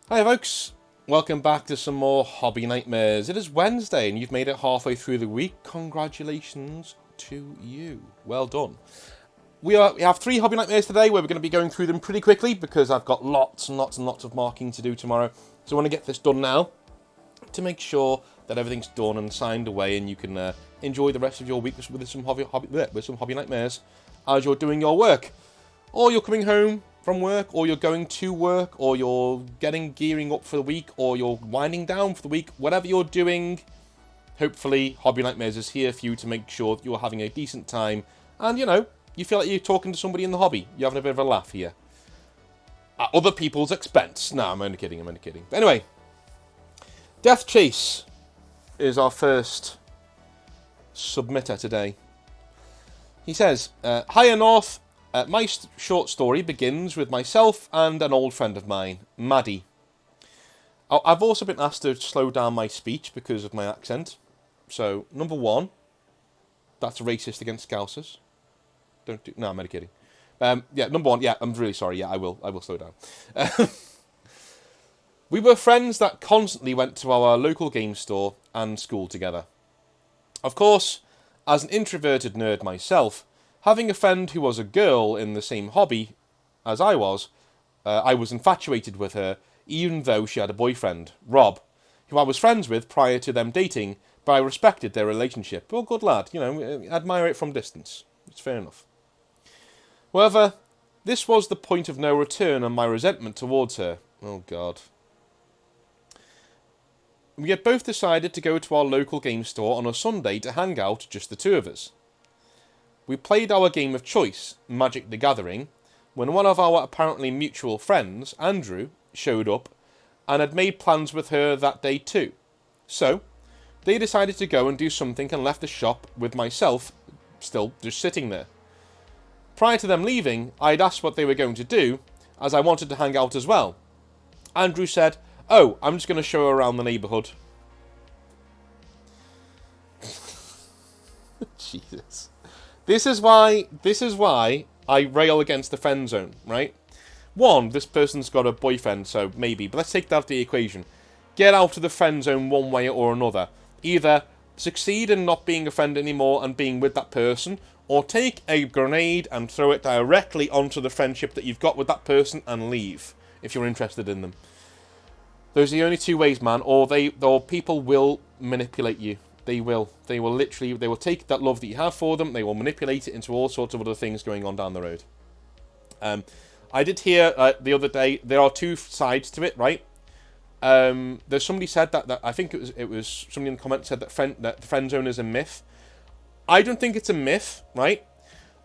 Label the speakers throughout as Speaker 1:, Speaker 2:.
Speaker 1: Hi folks, welcome back to some more Hobby Nightmares. It is Wednesday and you've made it halfway through the week. Congratulations to you. Well done. We have 3 Hobby Nightmares today where we're going to be going through them pretty quickly because I've got lots and lots and lots of marking to do tomorrow. So I want to get this done now to make sure that everything's done and signed away and you can enjoy the rest of your week with some Hobby Nightmares as you're doing your work. Or you're coming home from work, or you're going to work, or you're gearing up for the week, or you're winding down for the week. Whatever you're doing, hopefully Hobby Nightmares is here for you to make sure that you're having a decent time. And, you feel like you're talking to somebody in the hobby. You're having a bit of a laugh here. At other people's expense. No, I'm only kidding. But anyway, Death Chase is our first submitter today. He says, Hiya North. My short story begins with myself and an old friend of mine, Maddie. I've also been asked to slow down my speech because of my accent. So, number 1, that's racist against Scousers. No, I'm only kidding. Number 1, I'm really sorry. I will slow down. We were friends that constantly went to our local game store and school together. Of course, as an introverted nerd myself, having a friend who was a girl in the same hobby as I was infatuated with her, even though she had a boyfriend, Rob, who I was friends with prior to them dating, but I respected their relationship. Well, good lad, admire it from distance. It's fair enough. However, this was the point of no return on my resentment towards her. Oh, God. We had both decided to go to our local game store on a Sunday to hang out, just the 2 of us. We played our game of choice, Magic the Gathering, when one of our apparently mutual friends, Andrew, showed up and had made plans with her that day too. So, they decided to go and do something and left the shop with myself still just sitting there. Prior to them leaving, I had asked what they were going to do, as I wanted to hang out as well. Andrew said, "Oh, I'm just going to show her around the neighbourhood." Jesus. This is why I rail against the friend zone, right? 1, this person's got a boyfriend, so maybe, but let's take that out of the equation. Get out of the friend zone one way or another. Either succeed in not being a friend anymore and being with that person, or take a grenade and throw it directly onto the friendship that you've got with that person and leave, if you're interested in them. Those are the only 2 ways, man, or people will manipulate you. They will take that love that you have for them, they will manipulate it into all sorts of other things going on down the road. I did hear the other day, there are 2 sides to it, right? There's somebody said that I think it was somebody in the comments said that the friend zone is a myth. I don't think it's a myth, right?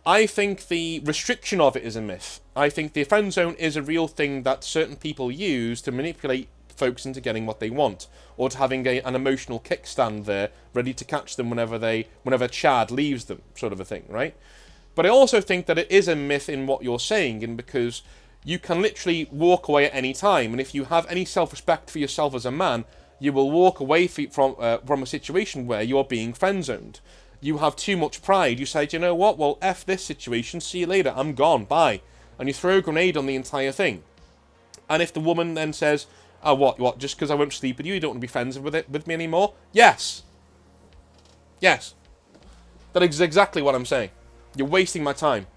Speaker 1: I think the restriction of it is a myth. I think the friend zone is a real thing that certain people use to manipulate folks into getting what they want, or to having an emotional kickstand there, ready to catch them whenever Chad leaves them, sort of a thing, right? But I also think that it is a myth in what you're saying, and because you can literally walk away at any time, and if you have any self-respect for yourself as a man, you will walk away from a situation where you're being friend-zoned. You have too much pride. You say, you know what? Well, F this situation. See you later. I'm gone. Bye. And you throw a grenade on the entire thing. And if the woman then says, "Oh, what? Just because I won't sleep with you, you don't want to be friends with me anymore?" Yes. Yes. That is exactly what I'm saying. You're wasting my time.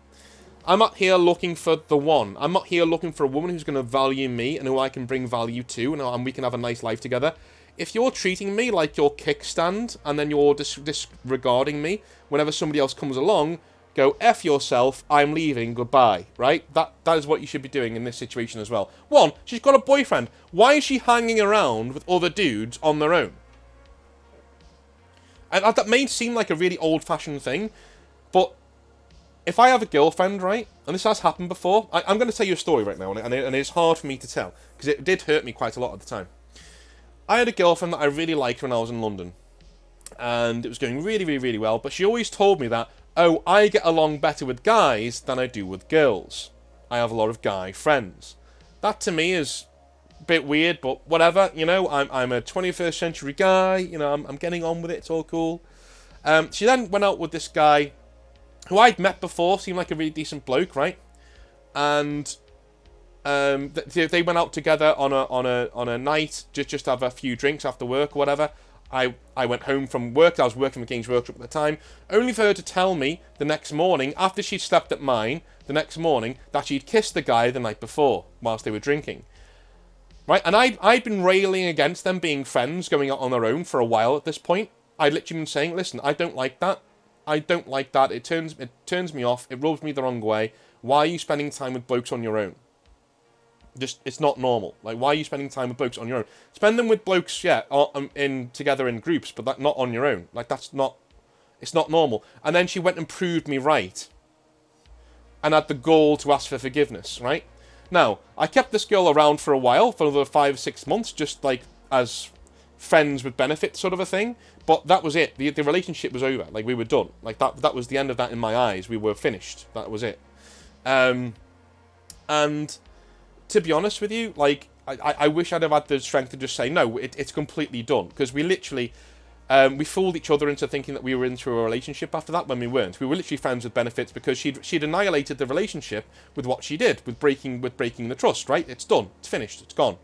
Speaker 1: I'm not here looking for the one. I'm not here looking for a woman who's going to value me and who I can bring value to, and we can have a nice life together. If you're treating me like your kickstand, and then you're disregarding me whenever somebody else comes along, go F yourself, I'm leaving, goodbye, right? That is what you should be doing in this situation as well. 1, she's got a boyfriend. Why is she hanging around with other dudes on their own? And that may seem like a really old-fashioned thing, but if I have a girlfriend, right, and this has happened before, I'm going to tell you a story right now, and it's hard for me to tell, because it did hurt me quite a lot at the time. I had a girlfriend that I really liked when I was in London, and it was going really, really, really well, but she always told me that, oh, I get along better with guys than I do with girls. I have a lot of guy friends. That to me is a bit weird, but whatever, I'm a 21st century guy, I'm getting on with it, it's all cool. She then went out with this guy who I'd met before, seemed like a really decent bloke, right? And They went out together on a night, just have a few drinks after work or whatever. I went home from work. I was working with Games Workshop at the time, only for her to tell me the next morning, after she'd slept at mine, the next morning, that she'd kissed the guy the night before whilst they were drinking. Right, and I'd been railing against them being friends, going out on their own for a while at this point. I'd literally been saying, listen, I don't like that. I don't like that. It turns me off. It rubs me the wrong way. Why are you spending time with blokes on your own? Just, it's not normal. Like, why are you spending time with blokes on your own? Spend them with blokes, yeah, together in groups, but not on your own. Like, it's not normal. And then she went and proved me right. And had the gall to ask for forgiveness, right? Now, I kept this girl around for a while, for another 5 or 6 months, just like as friends with benefits sort of a thing. But that was it. The relationship was over. Like, we were done. Like, that was the end of that in my eyes. We were finished. That was it. And to be honest with you, like, I wish I'd have had the strength to just say, no, it's completely done. Because we literally, we fooled each other into thinking that we were into a relationship after that when we weren't. We were literally friends with benefits because she'd annihilated the relationship with what she did, with breaking the trust, right? It's done. It's finished. It's gone.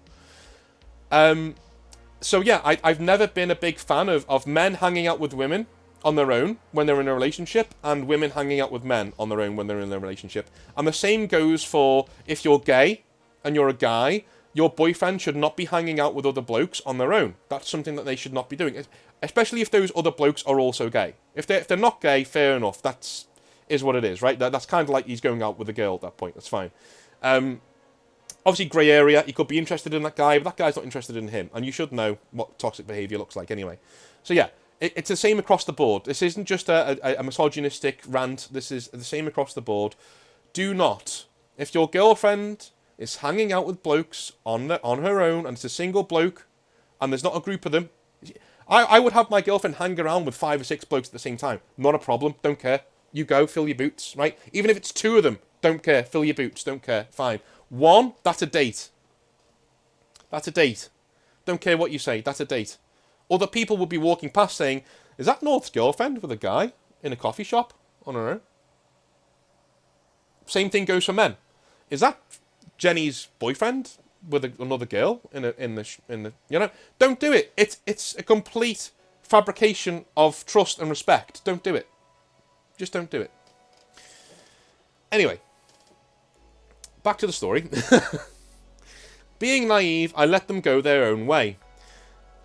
Speaker 1: So yeah, I've never been a big fan of men hanging out with women on their own when they're in a relationship, and women hanging out with men on their own when they're in a relationship. And the same goes for if you're gay and you're a guy, your boyfriend should not be hanging out with other blokes on their own. That's something that they should not be doing, especially if those other blokes are also gay. If they're not gay, fair enough. Is what it is, right? That's kind of like he's going out with a girl at that point. That's fine. Obviously, grey area. He could be interested in that guy, but that guy's not interested in him. And you should know what toxic behaviour looks like anyway. So yeah, it's the same across the board. This isn't just a misogynistic rant. This is the same across the board. Do not, if your girlfriend is hanging out with blokes on her own, and it's a single bloke, and there's not a group of them, I would have my girlfriend hang around with 5 or 6 blokes at the same time. Not a problem. Don't care. You go, fill your boots, right? Even if it's 2 of them, don't care. Fill your boots, don't care. Fine. 1, that's a date. That's a date. Don't care what you say, that's a date. Other people will be walking past saying, is that North's girlfriend with a guy in a coffee shop on her own? Same thing goes for men. Is that Jenny's boyfriend with another girl in the you know? Don't do it. It's a complete fabrication of trust and respect. Don't do it. Just don't do it. Anyway, back to the story. Being naive, I let them go their own way.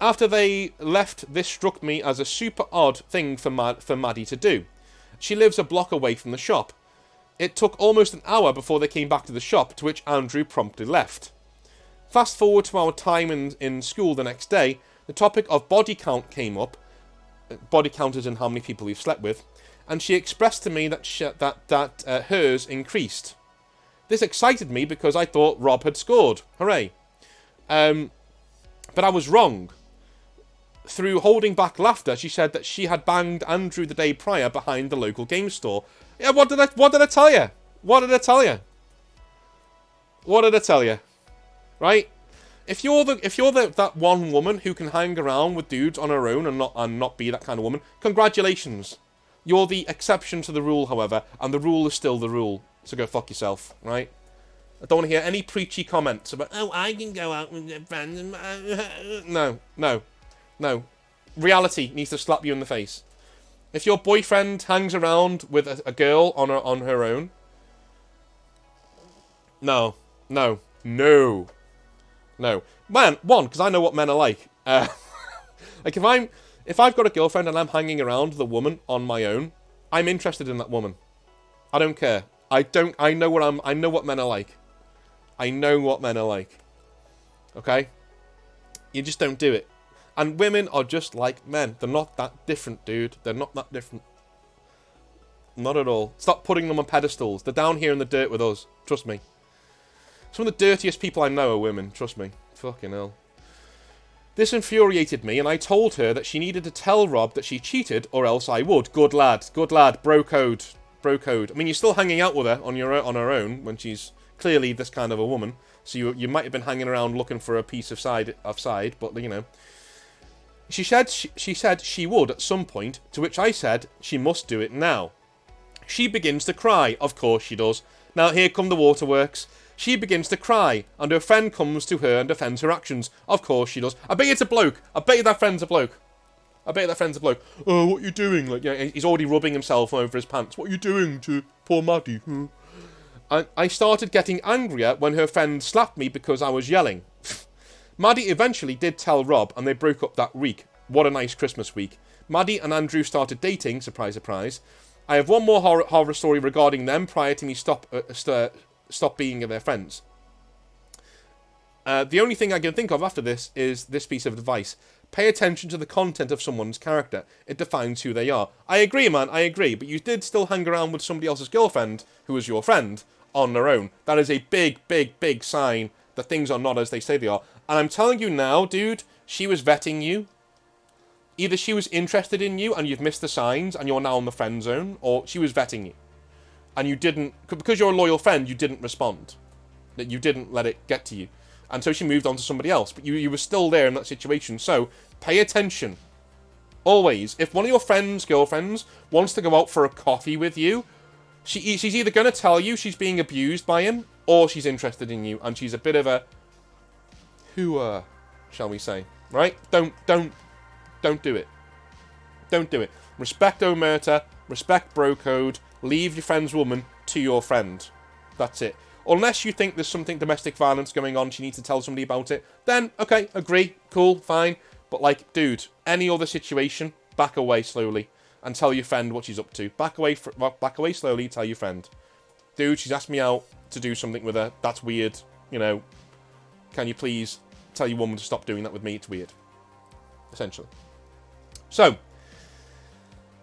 Speaker 1: After they left, this struck me as a super odd thing for Maddie to do. She lives a block away from the shop. It took almost an hour before they came back to the shop, to which Andrew promptly left. Fast forward to our time in school the next day, the topic of body count came up. Body count is in how many people you've slept with. And she expressed to me that hers increased. This excited me because I thought Rob had scored. Hooray. But I was wrong. Through holding back laughter, she said that she had banged Andrew the day prior behind the local game store. Yeah, what did I tell you? What did I tell you? What did I tell you? Right? If you're that one woman who can hang around with dudes on her own and not be that kind of woman, congratulations. You're the exception to the rule, however, and the rule is still the rule. So go fuck yourself, right? I don't want to hear any preachy comments about, oh, I can go out with a friend. No. Reality needs to slap you in the face. If your boyfriend hangs around with a girl on her own, no. Man, one, because I know what men are like. Like if I've got a girlfriend and I'm hanging around with a woman on my own, I'm interested in that woman. I don't care. I know what men are like. I know what men are like. Okay? You just don't do it. And women are just like men. They're not that different, dude. They're not that different. Not at all. Stop putting them on pedestals. They're down here in the dirt with us. Trust me. Some of the dirtiest people I know are women. Trust me. Fucking hell. This infuriated me, and I told her that she needed to tell Rob that she cheated, or else I would. Good lad. Good lad. Bro code. Bro code. I mean, you're still hanging out with her on her own when she's clearly this kind of a woman. So you might have been hanging around looking for a piece of side, but you know. She said she would at some point, to which I said she must do it now. She begins to cry. Of course she does. Now here come the waterworks. She begins to cry, and her friend comes to her and defends her actions. Of course she does. I bet it's a bloke. I bet that friend's a bloke. Oh, what are you doing? Like, yeah, he's already rubbing himself over his pants. What are you doing to poor Maddie? I started getting angrier when her friend slapped me because I was yelling. Maddie eventually did tell Rob, and they broke up that week. What a nice Christmas week. Maddie and Andrew started dating, surprise, surprise. I have one more horror story regarding them prior to me stop being their friends. The only thing I can think of after this is this piece of advice. Pay attention to the content of someone's character. It defines who they are. I agree, man, I agree. But you did still hang around with somebody else's girlfriend, who was your friend, on their own. That is a big, big, big sign that things are not as they say they are. And I'm telling you now, dude, she was vetting you. Either she was interested in you and you've missed the signs and you're now in the friend zone, or she was vetting you. And you didn't, because you're a loyal friend, you didn't respond. That you didn't let it get to you. And so she moved on to somebody else. But you were still there in that situation. So, pay attention. Always. If one of your girlfriends, wants to go out for a coffee with you, she's either going to tell you she's being abused by him, or she's interested in you. And she's a bit of a hooer, shall we say. Right? Don't do it. Don't do it. Respect omerta. Respect bro code. Leave your friend's woman to your friend. That's it. Unless you think there's something domestic violence going on, she needs to tell somebody about it, then, okay, agree, cool, fine. But, like, dude, any other situation, back away slowly and tell your friend what she's up to. Back away slowly, tell your friend. Dude, she's asked me out to do something with her. That's weird. You know, can you please tell your woman to stop doing that with me? It's weird. Essentially. So,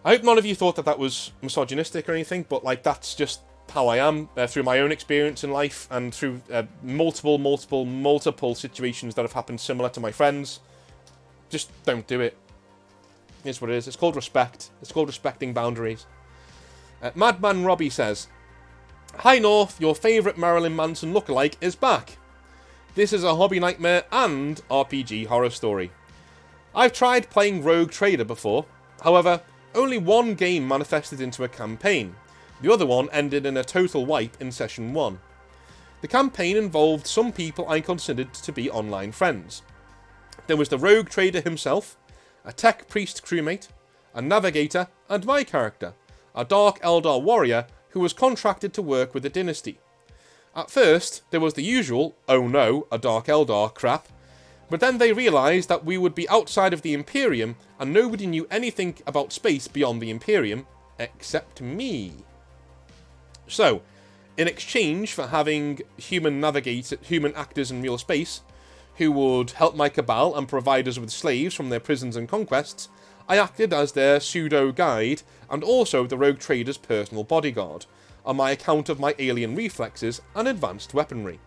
Speaker 1: I hope none of you thought that was misogynistic or anything, but, like, that's just how I am through my own experience in life and through multiple situations that have happened similar to my friends. Just don't do it. It's what it is. It's called respect. It's called respecting boundaries. Madman Robbie says, Hi North, your favourite Marilyn Manson lookalike is back. This is a hobby nightmare and RPG horror story. I've tried playing Rogue Trader before. However, only one game manifested into a campaign. The other one ended in a total wipe in Session 1. The campaign involved some people I considered to be online friends. There was the Rogue Trader himself, a Tech Priest crewmate, a Navigator, and my character, a Dark Eldar warrior who was contracted to work with the Dynasty. At first, there was the usual, oh no, a Dark Eldar crap, but then they realised that we would be outside of the Imperium and nobody knew anything about space beyond the Imperium, except me. So, in exchange for having human actors in real space, who would help my cabal and provide us with slaves from their prisons and conquests, I acted as their pseudo-guide and also the Rogue Trader's personal bodyguard, on my account of my alien reflexes and advanced weaponry.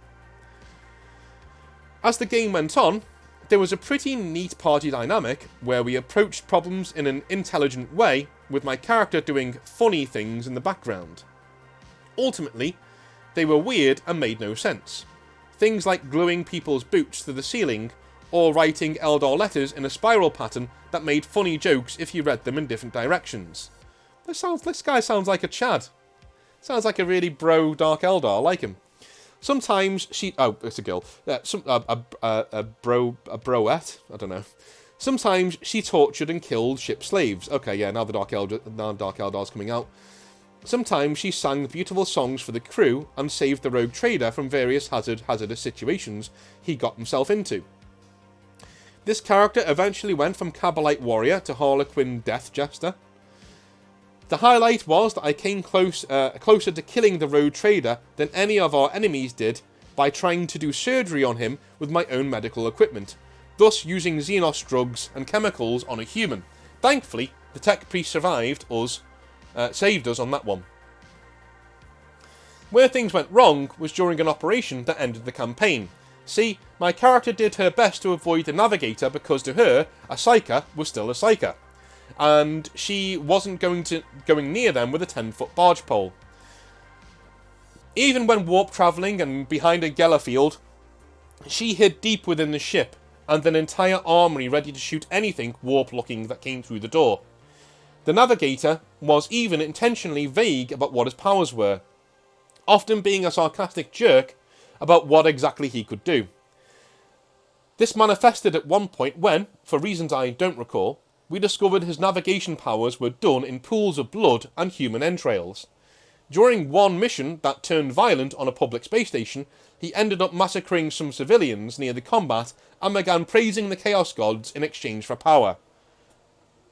Speaker 1: As the game went on, there was a pretty neat party dynamic where we approached problems in an intelligent way, with my character doing funny things in the background. Ultimately, they were weird and made no sense. Things like gluing people's boots to the ceiling, or writing Eldar letters in a spiral pattern that made funny jokes if you read them in different directions. This guy sounds like a Chad. Sounds like a really bro Dark Eldar, I like him. Sometimes it's a girl. A broette, I don't know. Sometimes she tortured and killed ship slaves. Okay, yeah, now Dark Eldar's coming out. Sometimes she sang beautiful songs for the crew and saved the Rogue Trader from various hazardous situations he got himself into. This character eventually went from Kabbalite Warrior to Harlequin Death Jester. The highlight was that I came closer to killing the Rogue Trader than any of our enemies did by trying to do surgery on him with my own medical equipment, thus using Xenos drugs and chemicals on a human. Thankfully, the Tech Priest saved us on that one. Where things went wrong was during an operation that ended the campaign. See, my character did her best to avoid the Navigator because to her, a Psyker was still a Psyker, and she wasn't going near them with a 10-foot barge pole. Even when warp travelling and behind a Geller field, she hid deep within the ship, and an entire armory ready to shoot anything warp-looking that came through the door. The Navigator was even intentionally vague about what his powers were, often being a sarcastic jerk about what exactly he could do. This manifested at one point when, for reasons I don't recall, we discovered his navigation powers were done in pools of blood and human entrails. During one mission that turned violent on a public space station, he ended up massacring some civilians near the combat and began praising the Chaos Gods in exchange for power.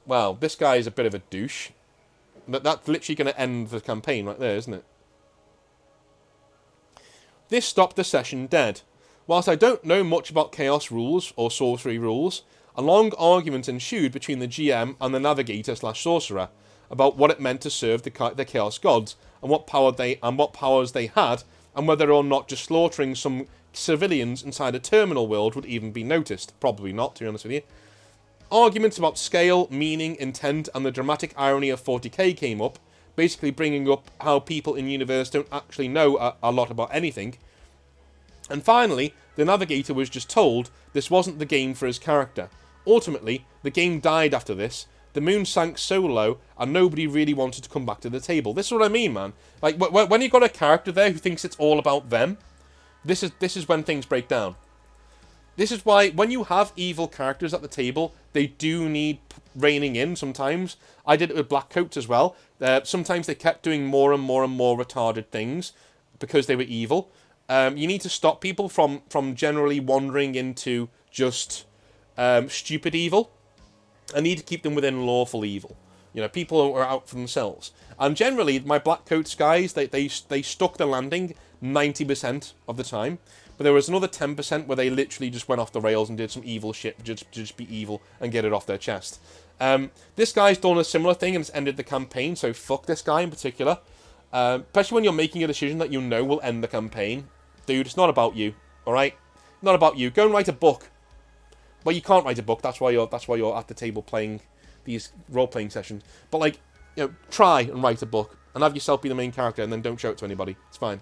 Speaker 1: Well, this guy is a bit of a douche. That's literally going to end the campaign right there, isn't it? This stopped the session dead. Whilst I don't know much about Chaos rules or Sorcery rules, a long argument ensued between the GM and the Navigator/Sorcerer about what it meant to serve the Chaos Gods and what powers they had, and whether or not just slaughtering some civilians inside a terminal world would even be noticed. Probably not, to be honest with you. Arguments about scale, meaning, intent, and the dramatic irony of 40k came up, basically bringing up how people in universe don't actually know a lot about anything. And finally, the Navigator was just told this wasn't the game for his character. Ultimately, the game died after this, the moon sank so low, and nobody really wanted to come back to the table. This is what I mean, man. Like, when you've got a character there who thinks it's all about them, this is when things break down. This is why, when you have evil characters at the table, they do need reining in sometimes. I did it with Blackcoats as well. Sometimes they kept doing more and more and more retarded things because they were evil. You need to stop people from generally wandering into just stupid evil. I need to keep them within lawful evil. You know, people who are out for themselves. And generally, my Blackcoats guys, they stuck the landing 90% of the time. But there was another 10% where they literally just went off the rails and did some evil shit, just be evil and get it off their chest. This guy's done a similar thing and it's ended the campaign, so fuck this guy in particular. Especially when you're making a decision that you know will end the campaign. Dude, it's not about you, alright? Not about you. Go and write a book. Well, you can't write a book, that's why you're at the table playing these role-playing sessions. But, like, you know, try and write a book and have yourself be the main character and then don't show it to anybody. It's fine.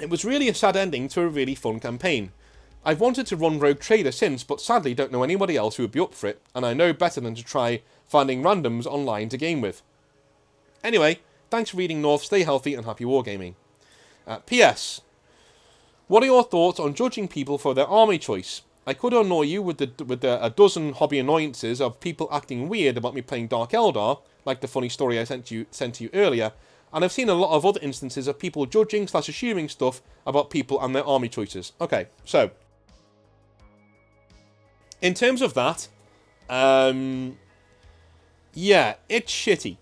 Speaker 1: It was really a sad ending to a really fun campaign. I've wanted to run Rogue Trader since, but sadly don't know anybody else who would be up for it, and I know better than to try finding randoms online to game with. Anyway, thanks for reading North, stay healthy and happy wargaming. P.S. What are your thoughts on judging people for their army choice? I could annoy you with a dozen hobby annoyances of people acting weird about me playing Dark Eldar, like the funny story I sent to you earlier, and I've seen a lot of other instances of people judging/assuming stuff about people and their army choices. Okay, so in terms of that, yeah, it's shitty.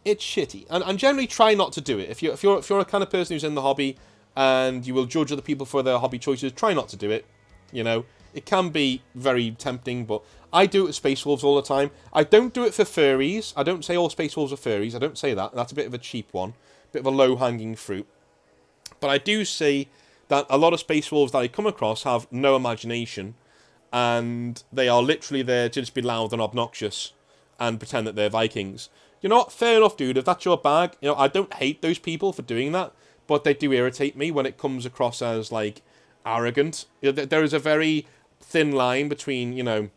Speaker 1: It's shitty, and generally try not to do it. If you're a kind of person who's in the hobby and you will judge other people for their hobby choices, try not to do it. You know, it can be very tempting, but I do it with Space Wolves all the time. I don't do it for furries. I don't say all Space Wolves are furries. I don't say that. That's a bit of a cheap one. Bit of a low-hanging fruit. But I do see that a lot of Space Wolves that I come across have no imagination, and they are literally there to just be loud and obnoxious and pretend that they're Vikings. You know what? Fair enough, dude. If that's your bag, you know, I don't hate those people for doing that, but they do irritate me when it comes across as, like, arrogant. You know, there is a very thin line between, you know,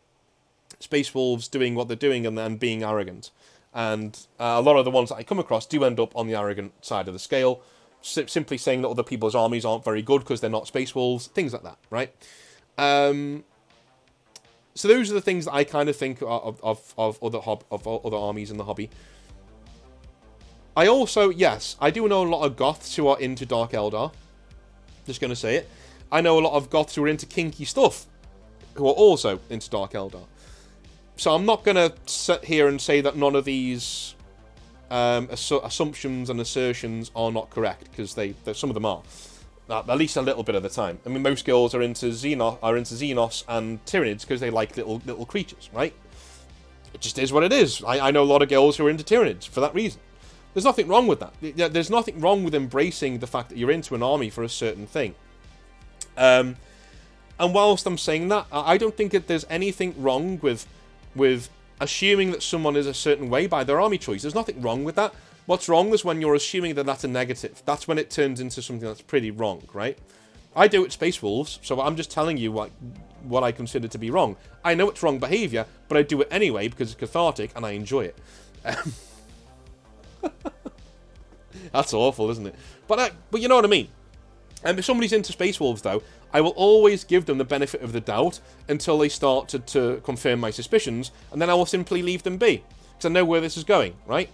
Speaker 1: Space Wolves doing what they're doing and being arrogant. And a lot of the ones that I come across do end up on the arrogant side of the scale, simply saying that other people's armies aren't very good because they're not Space Wolves, things like that, right? So those are the things that I kind of think of other armies in the hobby. I also, yes, I do know a lot of goths who are into Dark Eldar. Just going to say it. I know a lot of goths who are into kinky stuff who are also into Dark Eldar. So I'm not going to sit here and say that none of these assumptions and assertions are not correct, because some of them are. At least a little bit of the time. I mean, most girls are into Xenos and Tyranids because they like little creatures, right? It just is what it is. I know a lot of girls who are into Tyranids for that reason. There's nothing wrong with that. There's nothing wrong with embracing the fact that you're into an army for a certain thing. And whilst I'm saying that, I don't think that there's anything wrong with assuming that someone is a certain way by their army choice. There's nothing wrong with that. What's wrong is when you're assuming that that's a negative. That's when it turns into something that's pretty wrong, right? I do it Space Wolves, so I'm just telling you what I consider to be wrong. I know it's wrong behaviour, but I do it anyway because it's cathartic and I enjoy it. That's awful, isn't it? But you know what I mean. And if somebody's into Space Wolves, though, I will always give them the benefit of the doubt until they start to confirm my suspicions, and then I will simply leave them be, because I know where this is going, right?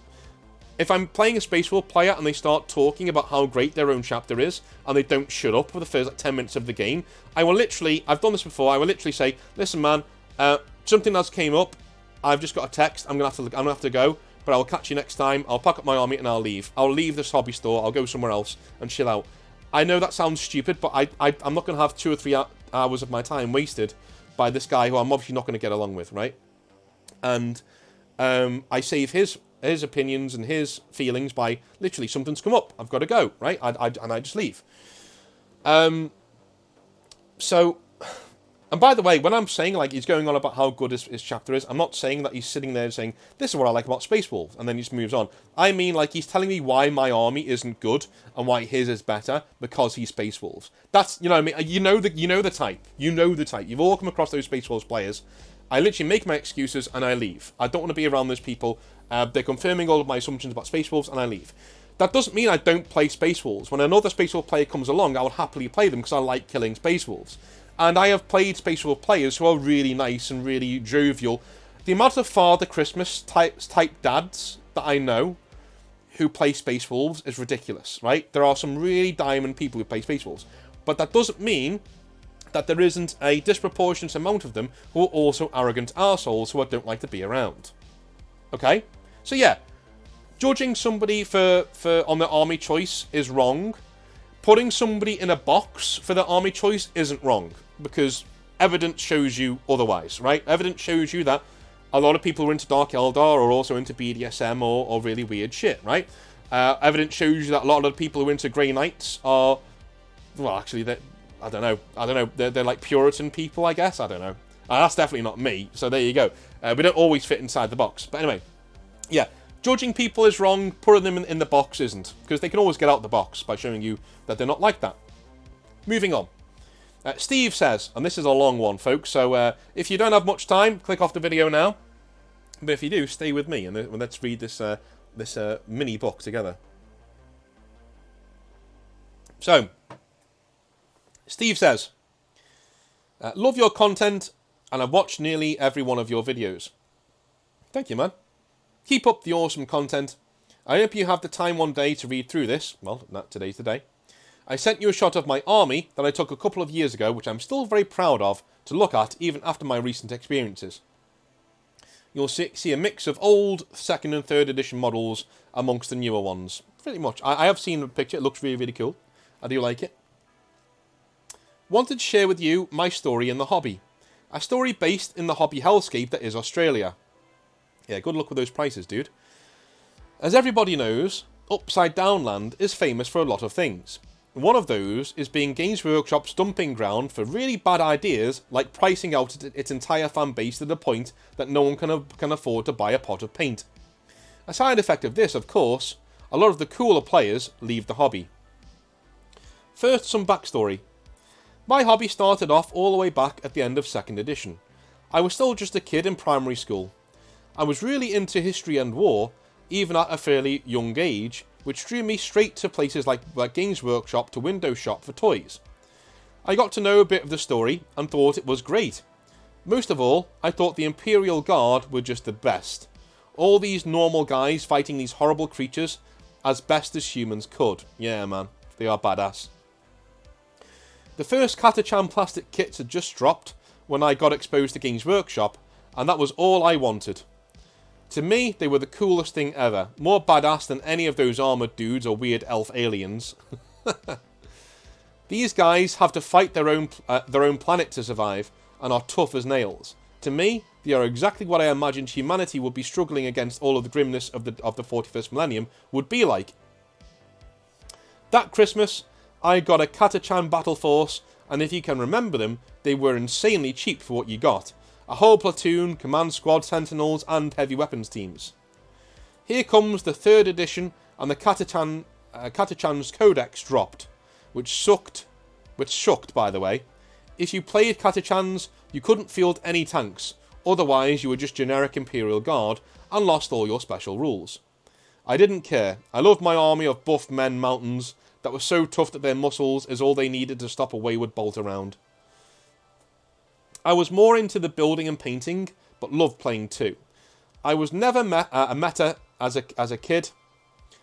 Speaker 1: If I'm playing a Space Wolf player and they start talking about how great their own chapter is, and they don't shut up for the first 10 minutes of the game, I will literally, I've done this before, I will literally say, listen man, something else came up, I've just got a text, I'm gonna have to go, but I'll catch you next time, I'll pack up my army and I'll leave. I'll leave this hobby store, I'll go somewhere else and chill out. I know that sounds stupid, but I'm not going to have 2 or 3 hours of my time wasted by this guy who I'm obviously not going to get along with, right? And I save his opinions and his feelings by literally something's come up, I've got to go, right? And I just leave. And by the way, when I'm saying, like, he's going on about how good his chapter is, I'm not saying that he's sitting there saying, this is what I like about Space Wolves, and then he just moves on. I mean, like, he's telling me why my army isn't good, and why his is better, because he's Space Wolves. That's, you know what I mean? You know the type. You know the type. You've all come across those Space Wolves players. I literally make my excuses, and I leave. I don't want to be around those people. They're confirming all of my assumptions about Space Wolves, and I leave. That doesn't mean I don't play Space Wolves. When another Space Wolf player comes along, I will happily play them, because I like killing Space Wolves. And I have played Space Wolf players who are really nice and really jovial. The amount of Father Christmas type dads that I know who play Space Wolves is ridiculous, right? There are some really diamond people who play Space Wolves. But that doesn't mean that there isn't a disproportionate amount of them who are also arrogant arseholes who I don't like to be around. Okay? So yeah, judging somebody on their army choice is wrong. Putting somebody in a box for their army choice isn't wrong, because evidence shows you otherwise, right? Evidence shows you that a lot of people who are into Dark Eldar are also into BDSM or really weird shit, right? Evidence shows you that a lot of the people who are into Grey Knights are, well, actually, I don't know. They're like Puritan people, I guess. I don't know. That's definitely not me, so there you go. We don't always fit inside the box. But anyway, yeah. Judging people is wrong, putting them in the box isn't, because they can always get out the box by showing you that they're not like that. Moving on. Steve says, and this is a long one, folks, so if you don't have much time, click off the video now. But if you do, stay with me, and let's read this mini book together. So, Steve says, love your content, and I've watched nearly every one of your videos. Thank you, man. Keep up the awesome content. I hope you have the time one day to read through this. Well, today's the day. I sent you a shot of my army that I took a couple of years ago, which I'm still very proud of to look at even after my recent experiences. You'll see a mix of old 2nd and 3rd edition models amongst the newer ones. Pretty much. I have seen the picture. It looks really, really cool. I do like it. Wanted to share with you my story in the hobby. A story based in the hobby hellscape that is Australia. Yeah, good luck with those prices, dude. As everybody knows, Upside Down Land is famous for a lot of things. One of those is being Games Workshop's dumping ground for really bad ideas, like pricing out its entire fan base to the point that no one can afford to buy a pot of paint. A side effect of this, of course, a lot of the cooler players leave the hobby. First, some backstory. My hobby started off all the way back at the end of 2nd edition. I was still just a kid in primary school. I was really into history and war, even at a fairly young age, which drew me straight to places like Games Workshop to Window Shop for toys. I got to know a bit of the story and thought it was great. Most of all, I thought the Imperial Guard were just the best. All these normal guys fighting these horrible creatures as best as humans could. Yeah, man, they are badass. The first Catachan plastic kits had just dropped when I got exposed to Games Workshop, and that was all I wanted. To me, they were the coolest thing ever. More badass than any of those armoured dudes or weird elf aliens. These guys have to fight their own planet to survive, and are tough as nails. To me, they are exactly what I imagined humanity would be struggling against all of the grimness of the 41st millennium would be like. That Christmas, I got a Catachan battle force, and if you can remember them, they were insanely cheap for what you got. A whole platoon, command squad, sentinels, and heavy weapons teams. Here comes the 3rd edition, and the Catachan's Codex dropped, which sucked, by the way. If you played Catachans, you couldn't field any tanks, otherwise you were just generic Imperial Guard, and lost all your special rules. I didn't care. I loved my army of buff men mountains, that were so tough that their muscles is all they needed to stop a wayward bolt around. I was more into the building and painting, but loved playing too. I was never a meta as a kid,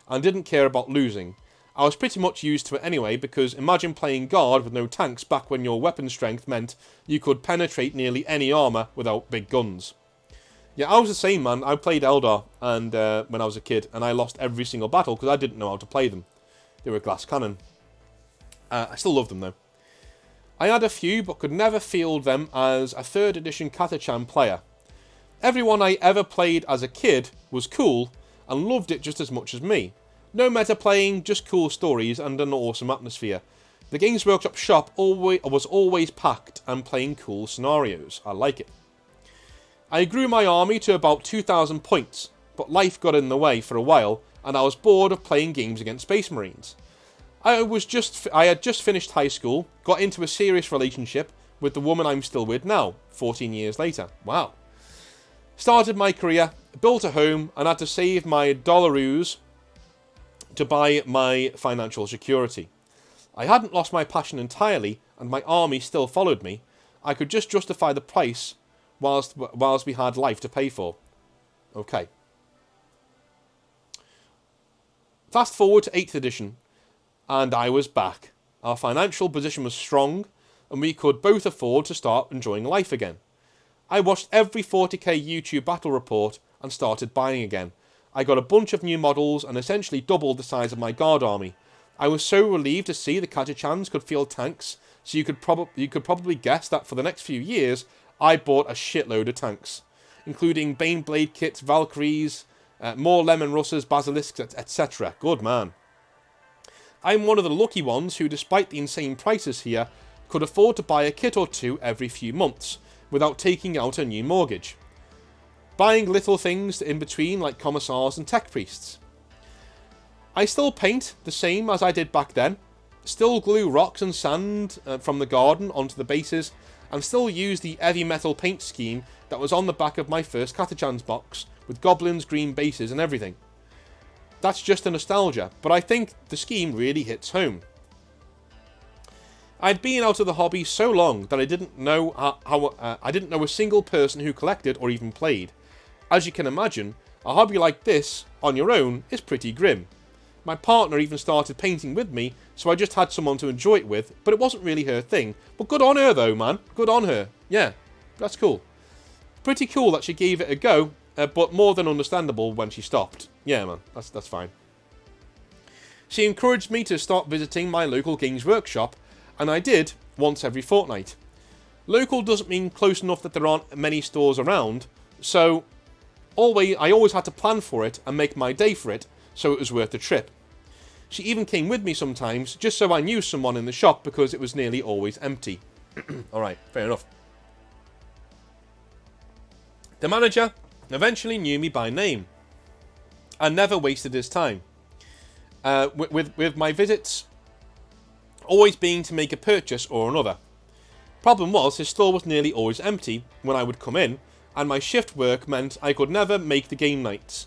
Speaker 1: and didn't care about losing. I was pretty much used to it anyway, because imagine playing guard with no tanks back when your weapon strength meant you could penetrate nearly any armour without big guns. Yeah, I was the same, man. I played Eldar and when I was a kid, and I lost every single battle because I didn't know how to play them. They were a glass cannon. I still love them though. I had a few, but could never field them as a 3rd edition Catachan player. Everyone I ever played as a kid was cool, and loved it just as much as me. No meta playing, just cool stories and an awesome atmosphere. The Games Workshop shop was always packed and playing cool scenarios. I like it. I grew my army to about 2,000 points, but life got in the way for a while, and I was bored of playing games against Space Marines. I had just finished high school, got into a serious relationship with the woman I'm still with now, 14 years later. Wow. Started my career, built a home, and had to save my dollaroos to buy my financial security. I hadn't lost my passion entirely, and my army still followed me. I could just justify the price whilst we had life to pay for. Okay. Fast forward to 8th edition, and I was back. Our financial position was strong, and we could both afford to start enjoying life again. I watched every 40k YouTube battle report and started buying again. I got a bunch of new models and essentially doubled the size of my guard army. I was so relieved to see the Catachans could field tanks, so you could probably guess that for the next few years, I bought a shitload of tanks, including Baneblade kits, Valkyries, more Lemon Russers, Basilisks, etc. Good man. I'm one of the lucky ones who, despite the insane prices here, could afford to buy a kit or two every few months, without taking out a new mortgage. Buying little things in between like commissars and tech priests. I still paint the same as I did back then, still glue rocks and sand from the garden onto the bases, and still use the heavy metal paint scheme that was on the back of my first Catachans box, with goblins, green bases and everything. That's just a nostalgia, but I think the scheme really hits home. I'd been out of the hobby so long that I didn't know I didn't know a single person who collected or even played. As you can imagine, a hobby like this, on your own, is pretty grim. My partner even started painting with me, so I just had someone to enjoy it with, but it wasn't really her thing. But good on her though, man. Good on her. Yeah, that's cool. Pretty cool that she gave it a go, but more than understandable when she stopped. Yeah, man, that's fine. She encouraged me to start visiting my local Games Workshop, and I did once every fortnight. Local doesn't mean close enough that there aren't many stores around, so I always had to plan for it and make my day for it, so it was worth the trip. She even came with me sometimes, just so I knew someone in the shop because it was nearly always empty. Alright, fair enough. The manager eventually knew me by name, and never wasted his time. With my visits always being to make a purchase or another. Problem was, his store was nearly always empty when I would come in, and my shift work meant I could never make the game nights.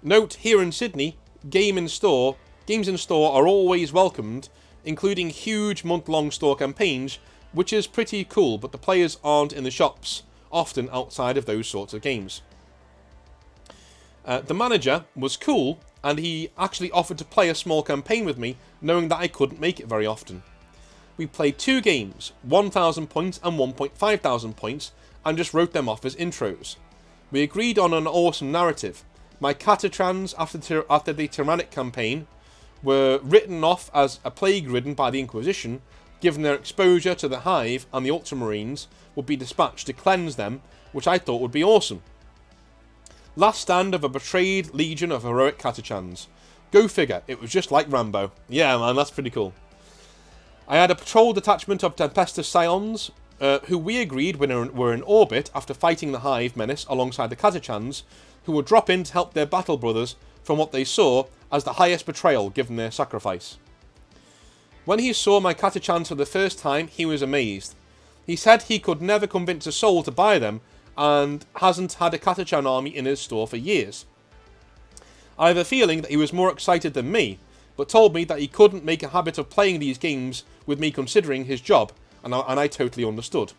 Speaker 1: Note, here in Sydney, games in store are always welcomed, including huge month-long store campaigns, which is pretty cool, but the players aren't in the shops, often outside of those sorts of games. The manager was cool, and he actually offered to play a small campaign with me, knowing that I couldn't make it very often. We played 2 games, 1,000 points and 1,500 points, and just wrote them off as intros. We agreed on an awesome narrative. My Catachans after the Tyrannic campaign were written off as a plague ridden by the Inquisition, given their exposure to the Hive, and the Ultramarines would be dispatched to cleanse them, which I thought would be awesome. Last stand of a betrayed legion of heroic Catachans. Go figure, it was just like Rambo. Yeah man, that's pretty cool. I had a patrol detachment of Tempestus Scions, who we agreed were in orbit after fighting the Hive menace alongside the Catachans, who would drop in to help their battle brothers from what they saw as the highest betrayal given their sacrifice. When he saw my Catachans for the first time, he was amazed. He said he could never convince a soul to buy them, and hasn't had a Catachan army in his store for years. I have a feeling that he was more excited than me, but told me that he couldn't make a habit of playing these games with me considering his job, and I totally understood.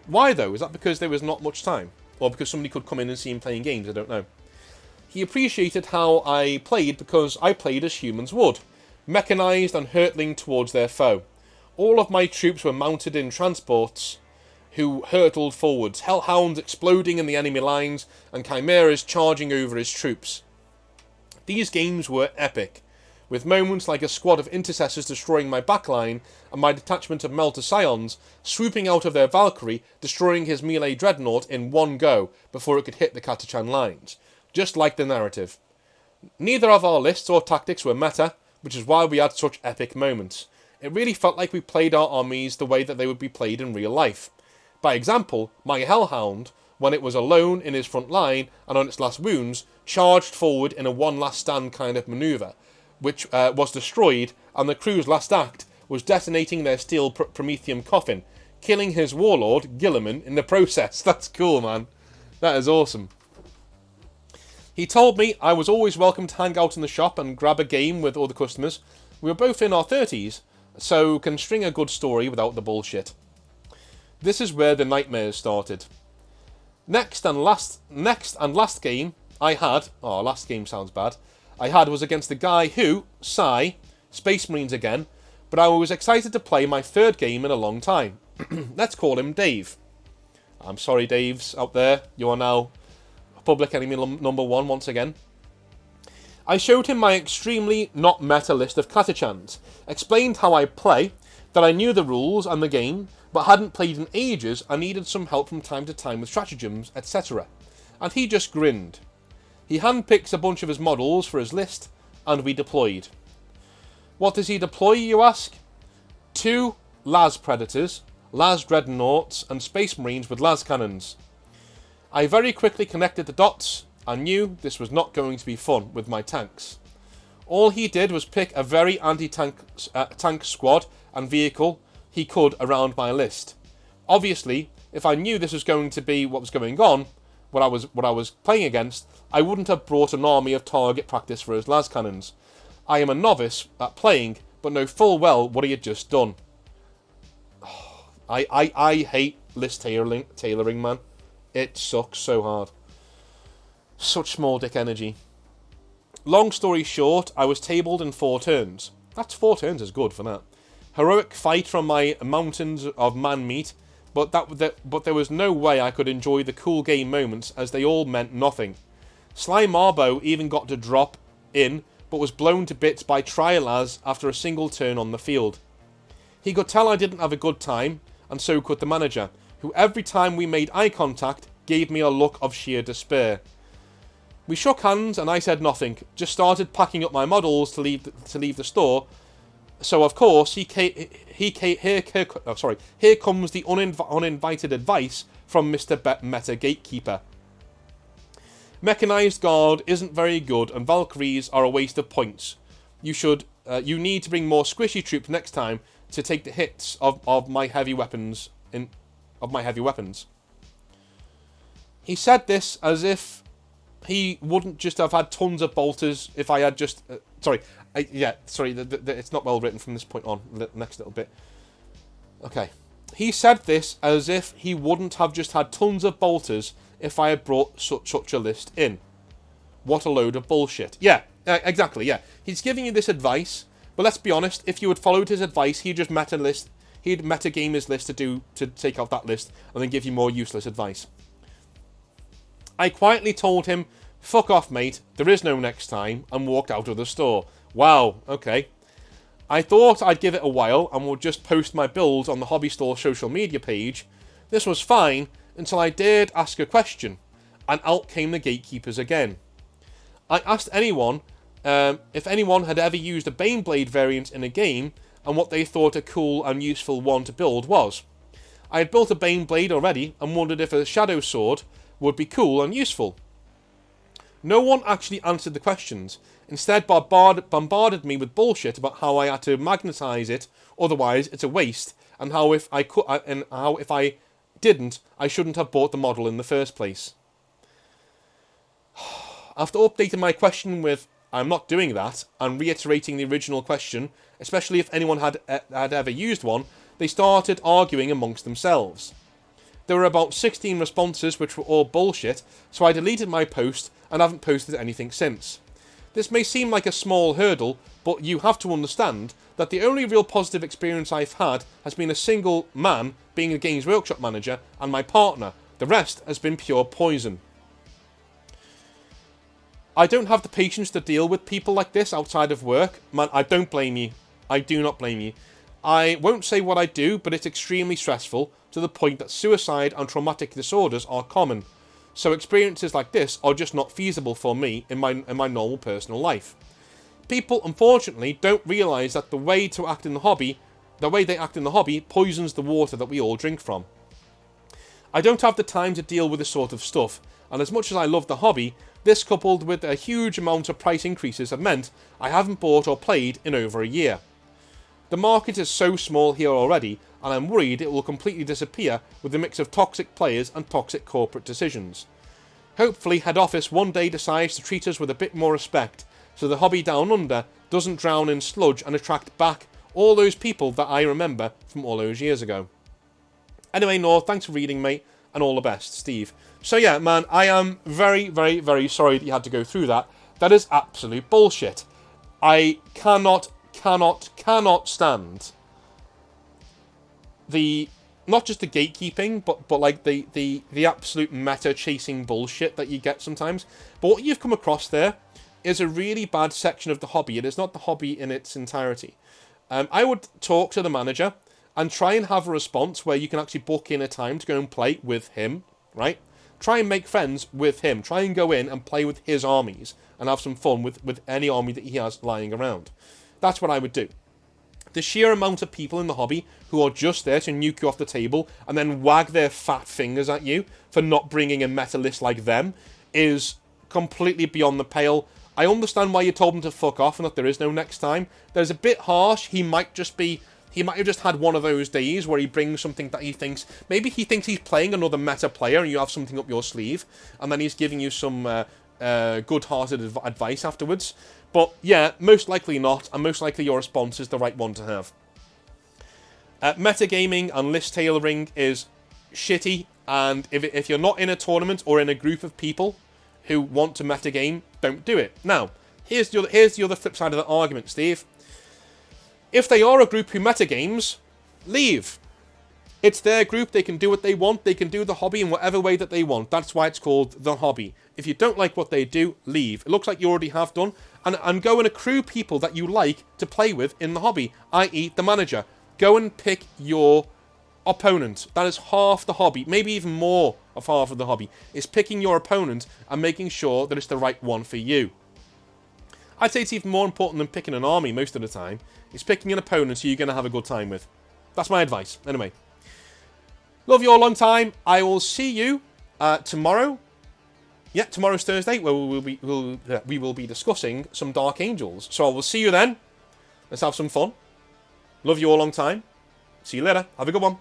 Speaker 1: Why though? Is that because there was not much time? Or because somebody could come in and see him playing games? I don't know. He appreciated how I played because I played as humans would, mechanised and hurtling towards their foe. All of my troops were mounted in transports who hurtled forwards, hellhounds exploding in the enemy lines, and chimeras charging over his troops. These games were epic, with moments like a squad of intercessors destroying my backline and my detachment of Melter Scions swooping out of their Valkyrie, destroying his melee dreadnought in one go before it could hit the Katachan lines, just like the narrative. Neither of our lists or tactics were meta, which is why we had such epic moments. It really felt like we played our armies the way that they would be played in real life. By example, my Hellhound, when it was alone in his front line and on its last wounds, charged forward in a one last stand kind of manoeuvre, which was destroyed, and the crew's last act was detonating their steel Prometheum coffin, killing his warlord, Gilliman, in the process. That's cool, man. That is awesome. He told me I was always welcome to hang out in the shop and grab a game with all the customers. We were both in our 30s, so can string a good story without the bullshit. This is where the nightmares started. Next and last game I had... Oh, last game sounds bad. I had was against the guy who, Space Marines again, but I was excited to play my third game in a long time. Let's call him Dave. I'm sorry, Daves, out there. You are now public enemy number one once again. I showed him my extremely not meta list of Katachans, explained how I play, that I knew the rules and the game, but hadn't played in ages and needed some help from time to time with stratagems, etc. And he just grinned. He handpicks a bunch of his models for his list, and we deployed. What does he deploy, you ask? 2 las Predators, las Dreadnoughts, and Space Marines with las Cannons. I very quickly connected the dots and knew this was not going to be fun with my tanks. All he did was pick a very anti-tank tank squad and vehicle he could around my list. Obviously, if I knew this was going to be what was going on, what I was playing against, I wouldn't have brought an army of target practice for his las cannons. I am a novice at playing, but know full well what he had just done. I hate list tailoring, man. It sucks so hard. Such small dick energy. Long story short, I was tabled in 4 turns. That's 4 turns is good for that. Heroic fight from my mountains of man meat, but there was no way I could enjoy the cool game moments as they all meant nothing. Sly Marbo even got to drop in, but was blown to bits by Trialaz after a single turn on the field. He could tell I didn't have a good time, and so could the manager, who every time we made eye contact gave me a look of sheer despair. We shook hands and I said nothing, just started packing up my models to leave the store. So of course here comes the uninvited advice from Mr. Meta Gatekeeper. Mechanized Guard isn't very good and Valkyries are a waste of points. You need to bring more squishy troops next time to take the hits of my heavy weapons. He said this as if he wouldn't just have had tons of bolters if I had just... it's not well written from this point on. The next little bit. Okay. He said this as if he wouldn't have just had tons of bolters if I had brought such a list in. What a load of bullshit. Yeah, exactly, yeah. He's giving you this advice, but let's be honest, if you had followed his advice, he'd metagame his list to take out that list and then give you more useless advice. I quietly told him, fuck off mate, there is no next time, and walked out of the store. Wow, okay. I thought I'd give it a while and would just post my builds on the hobby store social media page. This was fine until I dared ask a question, and out came the Gatekeepers again. I asked anyone if anyone had ever used a Baneblade variant in a game and what they thought a cool and useful one to build was. I had built a Baneblade already and wondered if a Shadow Sword would be cool and useful. No one actually answered the questions, instead bombarded me with bullshit about how I had to magnetize it, otherwise it's a waste, and how if I didn't, I shouldn't have bought the model in the first place. After updating my question with I'm not doing that. I'm reiterating the original question, especially if anyone had ever used one. They started arguing amongst themselves. There were about 16 responses which were all bullshit, so I deleted my post and haven't posted anything since. This may seem like a small hurdle, but you have to understand that the only real positive experience I've had has been a single man being a Games Workshop manager and my partner. The rest has been pure poison. I don't have the patience to deal with people like this outside of work. Man, I don't blame you. I do not blame you. I won't say what I do, but it's extremely stressful to the point that suicide and traumatic disorders are common. So experiences like this are just not feasible for me in my normal personal life. People, unfortunately, don't realise that the way they act in the hobby poisons the water that we all drink from. I don't have the time to deal with this sort of stuff, and as much as I love the hobby, this coupled with a huge amount of price increases have meant I haven't bought or played in over a year. The market is so small here already, and I'm worried it will completely disappear with the mix of toxic players and toxic corporate decisions. Hopefully head office one day decides to treat us with a bit more respect, so the hobby down under doesn't drown in sludge and attract back all those people that I remember from all those years ago. Anyway, Noor, thanks for reading, mate, and all the best, Steve. So yeah, man, I am very, very, very sorry that you had to go through that. That is absolute bullshit. I cannot stand the, not just the gatekeeping, but like the absolute meta chasing bullshit that you get sometimes. But what you've come across there is a really bad section of the hobby. It is not the hobby in its entirety. I would talk to the manager and try and have a response where you can actually book in a time to go and play with him, right? Try and make friends with him. Try and go in and play with his armies and have some fun with any army that he has lying around. That's what I would do. The sheer amount of people in the hobby who are just there to nuke you off the table and then wag their fat fingers at you for not bringing a meta list like them is completely beyond the pale. I understand why you told him to fuck off and that there is no next time. There's a bit harsh. He might have just had one of those days where he brings something that he thinks he's playing another meta player and you have something up your sleeve, and then he's giving you some good-hearted advice afterwards. But yeah, most likely not, and most likely your response is the right one to have. Metagaming and list tailoring is shitty, and if you're not in a tournament or in a group of people who want to metagame, don't do it. Now, here's the other flip side of the argument, Steve. If they are a group who metagames, leave. It's their group, they can do what they want, they can do the hobby in whatever way that they want. That's why it's called the hobby. If you don't like what they do, leave. It looks like you already have done. And go and accrue people that you like to play with in the hobby, i.e. the manager. Go and pick your opponent. That is half the hobby, maybe even more of half of the hobby, is picking your opponent and making sure that it's the right one for you. I'd say it's even more important than picking an army most of the time. It's picking an opponent who you're going to have a good time with. That's my advice. Anyway. Love you all long time. I will see you tomorrow. Yeah, tomorrow's Thursday, where we will be discussing some Dark Angels. So I will see you then. Let's have some fun. Love you all long time. See you later. Have a good one.